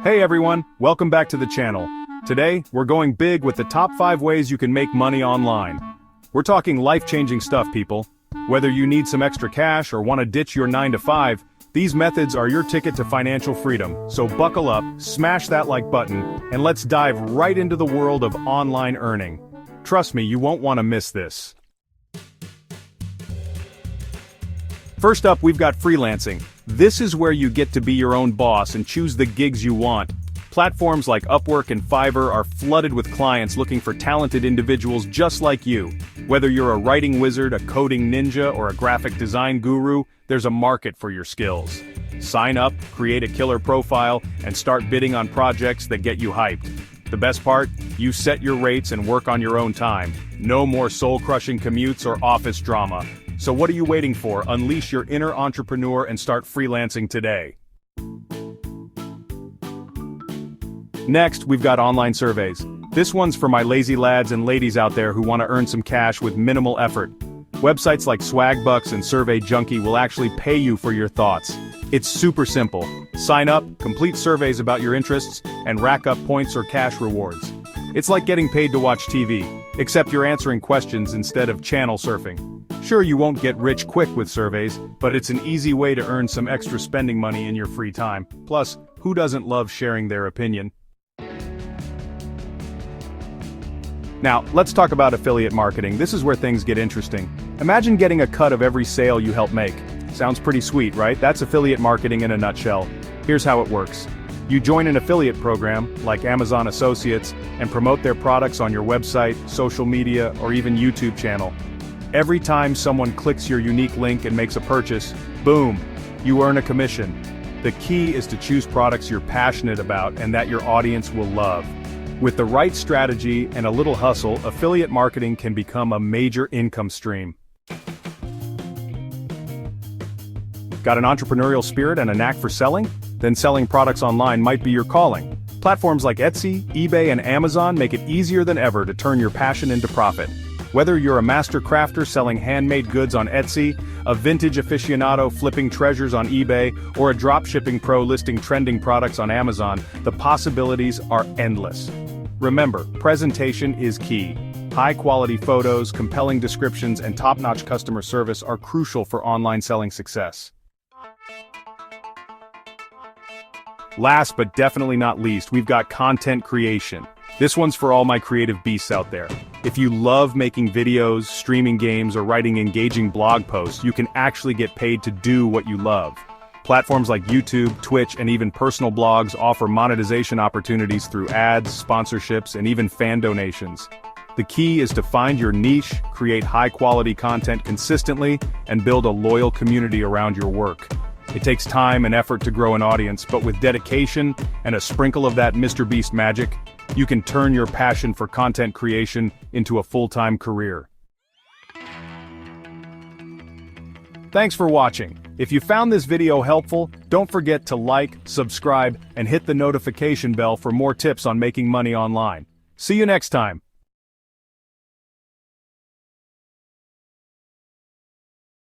Hey everyone, welcome back to the channel. Today, we're going big with the top 5 ways you can make money online. We're talking life-changing stuff, people. Whether you need some extra cash or want to ditch your 9 to 5, these methods are your ticket to financial freedom. So buckle up, smash that like button, and let's dive right into the world of online earning. Trust me, you won't want to miss this. First up, we've got freelancing. This is where you get to be your own boss and choose the gigs you want. Platforms like Upwork and Fiverr are flooded with clients looking for talented individuals just like you. Whether you're a writing wizard, a coding ninja, or a graphic design guru, there's a market for your skills. Sign up, create a killer profile, and start bidding on projects that get you hyped. The best part? You set your rates and work on your own time. No more soul-crushing commutes or office drama. So what are you waiting for? Unleash your inner entrepreneur and start freelancing today. Next, we've got online surveys. This one's for my lazy lads and ladies out there who want to earn some cash with minimal effort. Websites like Swagbucks and Survey Junkie will actually pay you for your thoughts. It's super simple. Sign up, complete surveys about your interests, and rack up points or cash rewards. It's like getting paid to watch TV, except you're answering questions instead of channel surfing. Sure, you won't get rich quick with surveys, but it's an easy way to earn some extra spending money in your free time. Plus, who doesn't love sharing their opinion? Now, let's talk about affiliate marketing. This is where things get interesting. Imagine getting a cut of every sale you help make. Sounds pretty sweet, right? That's affiliate marketing in a nutshell. Here's how it works. You join an affiliate program, like Amazon Associates, and promote their products on your website, social media, or even YouTube channel. Every time someone clicks your unique link and makes a purchase, boom, you earn a commission. The key is to choose products you're passionate about and that your audience will love. With the right strategy and a little hustle, affiliate marketing can become a major income stream. Got an entrepreneurial spirit and a knack for selling? Then selling products online might be your calling. Platforms like Etsy, eBay, and Amazon make it easier than ever to turn your passion into profit. Whether you're a master crafter selling handmade goods on Etsy, a vintage aficionado flipping treasures on eBay, or a dropshipping pro listing trending products on Amazon, the possibilities are endless. Remember, presentation is key. High-quality photos, compelling descriptions, and top-notch customer service are crucial for online selling success. Last but definitely not least, we've got content creation. This one's for all my creative beasts out there. If you love making videos, streaming games, or writing engaging blog posts, you can actually get paid to do what you love. Platforms like YouTube, Twitch, and even personal blogs offer monetization opportunities through ads, sponsorships, and even fan donations. The key is to find your niche, create high-quality content consistently, and build a loyal community around your work. It takes time and effort to grow an audience, but with dedication and a sprinkle of that Mr. Beast magic, you can turn your passion for content creation into a full-time career. Thanks for watching. If you found this video helpful, don't forget to like, subscribe, and hit the notification bell for more tips on making money online. See you next time.